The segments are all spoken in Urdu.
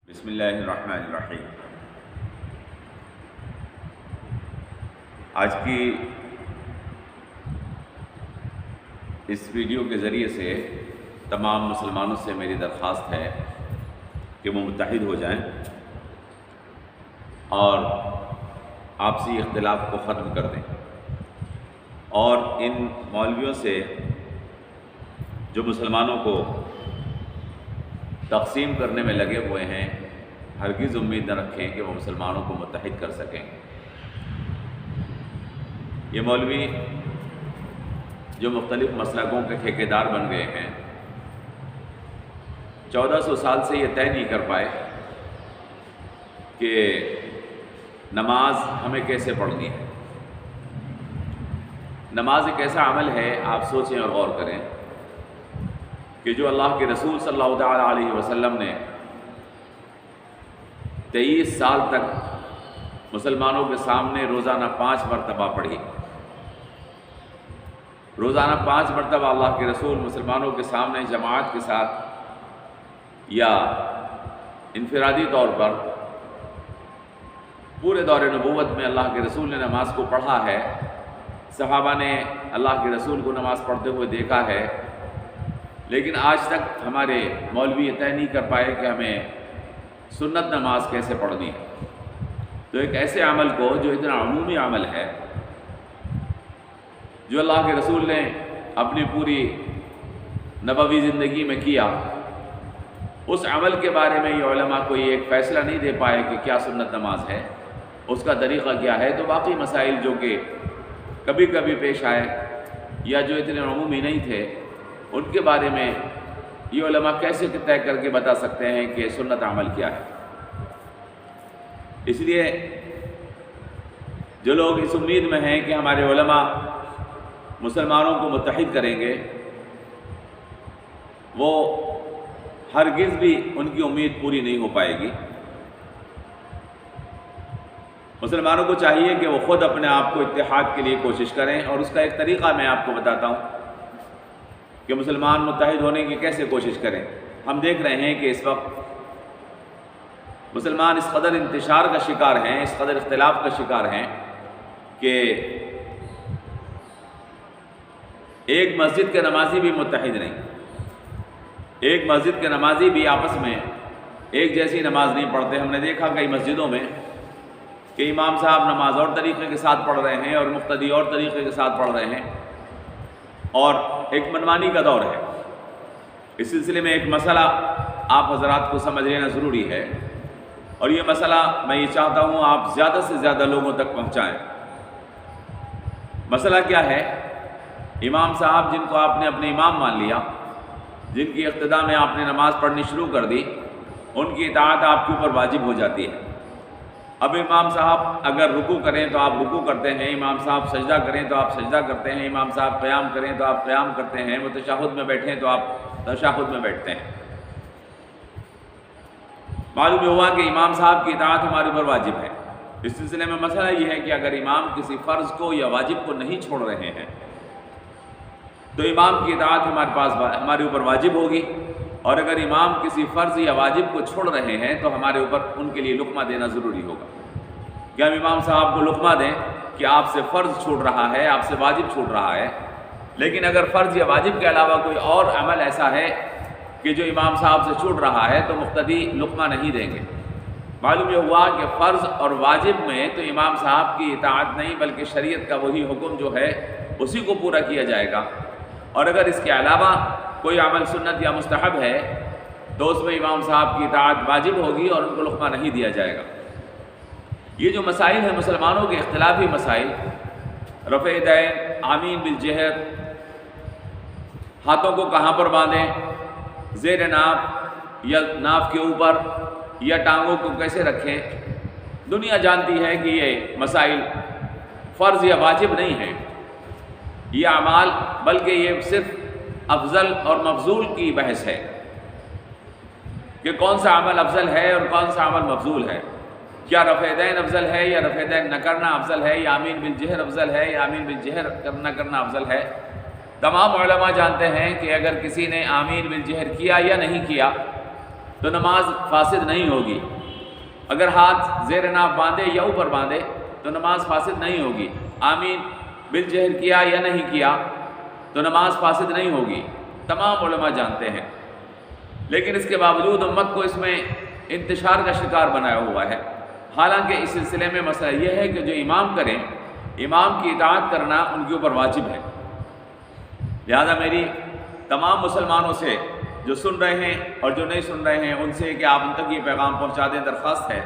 بسم اللہ الرحمن الرحیم۔ آج کی اس ویڈیو کے ذریعے سے تمام مسلمانوں سے میری درخواست ہے کہ وہ متحد ہو جائیں اور آپسی اختلاف کو ختم کر دیں، اور ان مولویوں سے جو مسلمانوں کو تقسیم کرنے میں لگے ہوئے ہیں ہرگز امید نہ رکھیں کہ وہ مسلمانوں کو متحد کر سکیں۔ یہ مولوی جو مختلف مسلکوں کے ٹھیکیدار بن گئے ہیں، 1400 سال سے یہ طے نہیں کر پائے کہ نماز ہمیں کیسے پڑھنی ہے۔ نماز ایک ایسا عمل ہے، آپ سوچیں اور غور کریں کہ جو اللہ کے رسول صلی اللہ تعالیٰ علیہ وسلم نے 23 سال تک مسلمانوں کے سامنے روزانہ 5 مرتبہ پڑھی۔ روزانہ 5 مرتبہ اللہ کے رسول مسلمانوں کے سامنے جماعت کے ساتھ یا انفرادی طور پر پورے دور نبوت میں اللہ کے رسول نے نماز کو پڑھا ہے۔ صحابہ نے اللہ کے رسول کو نماز پڑھتے ہوئے دیکھا ہے، لیکن آج تک ہمارے مولوی یہ طے نہیں کر پائے کہ ہمیں سنت نماز کیسے پڑھنی ہے۔ تو ایک ایسے عمل کو جو اتنا عمومی عمل ہے، جو اللہ کے رسول نے اپنی پوری نبوی زندگی میں کیا، اس عمل کے بارے میں یہ علماء کوئی ایک فیصلہ نہیں دے پائے کہ کیا سنت نماز ہے، اس کا طریقہ کیا ہے۔ تو باقی مسائل جو کہ کبھی کبھی پیش آئے یا جو اتنے عمومی نہیں تھے، ان کے بارے میں یہ علماء کیسے طے کر کے بتا سکتے ہیں کہ سنت عمل کیا ہے۔ اس لیے جو لوگ اس امید میں ہیں کہ ہمارے علماء مسلمانوں کو متحد کریں گے، وہ ہرگز بھی ان کی امید پوری نہیں ہو پائے گی۔ مسلمانوں کو چاہیے کہ وہ خود اپنے آپ کو اتحاد کے لیے کوشش کریں، اور اس کا ایک طریقہ میں آپ کو بتاتا ہوں کہ مسلمان متحد ہونے کی کیسے کوشش کریں۔ ہم دیکھ رہے ہیں کہ اس وقت مسلمان اس قدر انتشار کا شکار ہیں، اس قدر اختلاف کا شکار ہیں کہ ایک مسجد کے نمازی بھی متحد نہیں، ایک مسجد کے نمازی بھی آپس میں ایک جیسی نماز نہیں پڑھتے۔ ہم نے دیکھا کئی مسجدوں میں کہ امام صاحب نماز اور طریقے کے ساتھ پڑھ رہے ہیں اور مقتدی اور طریقے کے ساتھ پڑھ رہے ہیں، اور ایک منمانی کا دور ہے۔ اس سلسلے میں ایک مسئلہ آپ حضرات کو سمجھ لینا ضروری ہے، اور یہ مسئلہ میں یہ چاہتا ہوں آپ زیادہ سے زیادہ لوگوں تک پہنچائیں۔ مسئلہ کیا ہے؟ امام صاحب جن کو آپ نے اپنے امام مان لیا، جن کی اقتداء میں آپ نے نماز پڑھنی شروع کر دی، ان کی اطاعت آپ کے اوپر واجب ہو جاتی ہے۔ اب امام صاحب اگر رکوع کریں تو آپ رکوع کرتے ہیں، امام صاحب سجدہ کریں تو آپ سجدہ کرتے ہیں، امام صاحب قیام کریں تو آپ قیام کرتے ہیں، وہ تشہد میں بیٹھیں تو آپ تشہد میں بیٹھتے ہیں۔ معلوم ہوا کہ امام صاحب کی اطاعت ہمارے اوپر واجب ہے۔ اس سلسلے میں مسئلہ یہ ہے کہ اگر امام کسی فرض کو یا واجب کو نہیں چھوڑ رہے ہیں تو امام کی اطاعت ہمارے اوپر واجب ہوگی، اور اگر امام کسی فرض یا واجب کو چھوڑ رہے ہیں تو ہمارے اوپر ان کے لیے لقمہ دینا ضروری ہوگا کہ ہم امام صاحب کو لقمہ دیں کہ آپ سے فرض چھوٹ رہا ہے، آپ سے واجب چھوٹ رہا ہے۔ لیکن اگر فرض یا واجب کے علاوہ کوئی اور عمل ایسا ہے کہ جو امام صاحب سے چھوٹ رہا ہے تو مقتدی لقمہ نہیں دیں گے۔ معلوم یہ ہوا کہ فرض اور واجب میں تو امام صاحب کی اطاعت نہیں، بلکہ شریعت کا وہی حکم جو ہے اسی کو پورا کیا جائے گا، اور اگر اس کے علاوہ کوئی عمل سنت یا مستحب ہے تو اس میں امام صاحب کی اطاعت واجب ہوگی اور ان کو لقمہ نہیں دیا جائے گا۔ یہ جو مسائل ہیں مسلمانوں کے اختلافی مسائل، رفع یدین، آمین بالجہر، ہاتھوں کو کہاں پر باندھیں، زیر ناف یا ناف کے اوپر، یا ٹانگوں کو کیسے رکھیں، دنیا جانتی ہے کہ یہ مسائل فرض یا واجب نہیں ہیں، یہ اعمال بلکہ یہ صرف افضل اور مفضول کی بحث ہے کہ کون سا عمل افضل ہے اور کون سا عمل مفضول ہے۔ کیا رفع یدین افضل ہے یا رفع یدین نہ کرنا افضل ہے، یا آمین بالجہر افضل ہے یا آمین بالجہر نہ کرنا افضل ہے؟ تمام علماء جانتے ہیں کہ اگر کسی نے آمین بالجہر کیا یا نہیں کیا تو نماز فاسد نہیں ہوگی۔ اگر ہاتھ زیر ناف باندھے یا اوپر باندھے تو نماز فاسد نہیں ہوگی۔ آمین بالجہر کیا یا نہیں کیا تو نماز فاسد نہیں ہوگی، تمام علماء جانتے ہیں۔ لیکن اس کے باوجود امت کو اس میں انتشار کا شکار بنایا ہوا ہے۔ حالانکہ اس سلسلے میں مسئلہ یہ ہے کہ جو امام کریں، امام کی اطاعت کرنا ان کے اوپر واجب ہے۔ لہذا میری تمام مسلمانوں سے جو سن رہے ہیں اور جو نہیں سن رہے ہیں ان سے کہ آپ ان تک یہ پیغام پہنچا دیں، درخواست ہے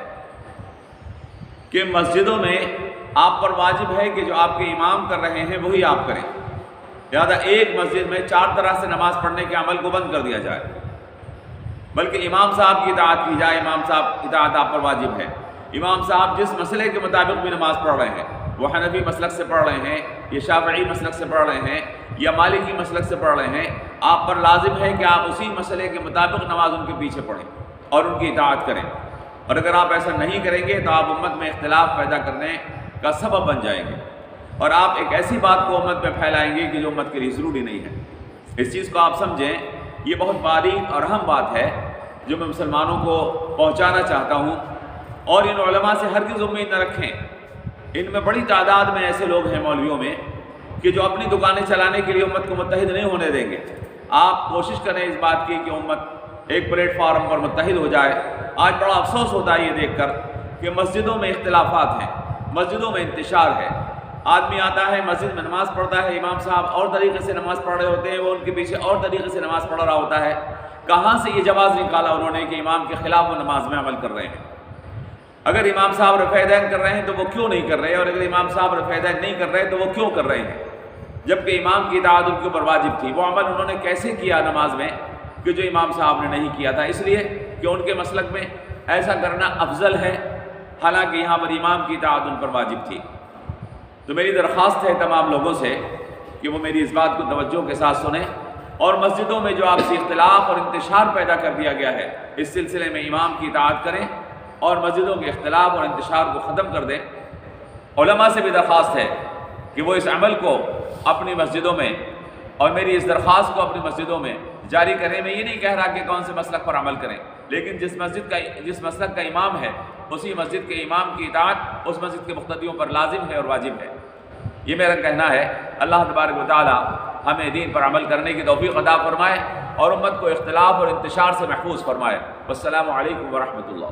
کہ مسجدوں میں آپ پر واجب ہے کہ جو آپ کے امام کر رہے ہیں وہی آپ کریں۔ لہذا ایک مسجد میں 4 طرح سے نماز پڑھنے کے عمل کو بند کر دیا جائے، بلکہ امام صاحب کی اطاعت کی جائے۔ امام صاحب اطاعت آپ پر واجب ہے۔ امام صاحب جس مسئلے کے مطابق بھی نماز پڑھ رہے ہیں، وہ حنفی مسلک سے پڑھ رہے ہیں یا شافعی مسلک سے پڑھ رہے ہیں یا مالکی مسلک سے پڑھ رہے ہیں، آپ پر لازم ہے کہ آپ اسی مسئلے کے مطابق نماز ان کے پیچھے پڑھیں اور ان کی اطاعت کریں۔ اور اگر آپ ایسا نہیں کریں گے تو آپ امت میں اختلاف پیدا کرنے کا سبب بن جائیں گے، اور آپ ایک ایسی بات کو امت میں پھیلائیں گے کہ جو امت کے لیے ضروری نہیں ہے۔ اس چیز کو آپ سمجھیں، یہ بہت باریک اور اہم بات ہے جو میں مسلمانوں کو پہنچانا چاہتا ہوں۔ اور ان علماء سے ہرگز امید نہ رکھیں، ان میں بڑی تعداد میں ایسے لوگ ہیں مولویوں میں کہ جو اپنی دکانیں چلانے کے لیے امت کو متحد نہیں ہونے دیں گے۔ آپ کوشش کریں اس بات کی کہ امت ایک پلیٹ فارم پر متحد ہو جائے۔ آج بڑا افسوس ہوتا ہے یہ دیکھ کر کہ مسجدوں میں اختلافات ہیں، مسجدوں میں انتشار ہے۔ آدمی آتا ہے مسجد میں نماز پڑھتا ہے، امام صاحب اور طریقے سے نماز پڑھ رہے ہوتے ہیں، وہ ان کے پیچھے اور طریقے سے نماز پڑھ رہا ہوتا ہے۔ کہاں سے یہ جواز نکالا انہوں نے کہ امام کے خلاف وہ نماز میں عمل کر رہے ہیں؟ اگر امام صاحب رفع دین کر رہے ہیں تو وہ کیوں نہیں کر رہے، اور اگر امام صاحب رفع دین نہیں کر رہے تو وہ کیوں کر رہے ہیں؟ جبکہ امام کی اطاعت ان کے اوپر واجب تھی۔ وہ عمل انہوں نے کیسے کیا نماز میں کہ جو امام صاحب نے نہیں کیا تھا؟ اس لیے کہ ان کے مسلک میں ایسا کرنا افضل ہے، حالانکہ یہاں پر امام کی اطاعت ان پر واجب تھی۔ تو میری درخواست ہے تمام لوگوں سے کہ وہ میری اس بات کو توجہ کے ساتھ سنیں، اور مسجدوں میں جو آپسی اختلاف اور انتشار پیدا کر دیا گیا ہے اس سلسلے میں امام کی اطاعت کریں اور مسجدوں کے اختلاف اور انتشار کو ختم کر دیں۔ علماء سے بھی درخواست ہے کہ وہ اس عمل کو اپنی مسجدوں میں اور میری اس درخواست کو اپنی مسجدوں میں جاری کریں۔ میں یہ نہیں کہہ رہا کہ کون سے مسلک پر عمل کریں، لیکن جس مسلک کا امام ہے اسی مسجد کے امام کی اطاعت اس مسجد کے مقتدیوں پر لازم ہے اور واجب ہے۔ یہ میرا کہنا ہے۔ اللہ تبارک و تعالی ہمیں دین پر عمل کرنے کی توفیق عطا فرمائے اور امت کو اختلاف اور انتشار سے محفوظ فرمائے۔ والسلام علیکم ورحمۃ اللہ۔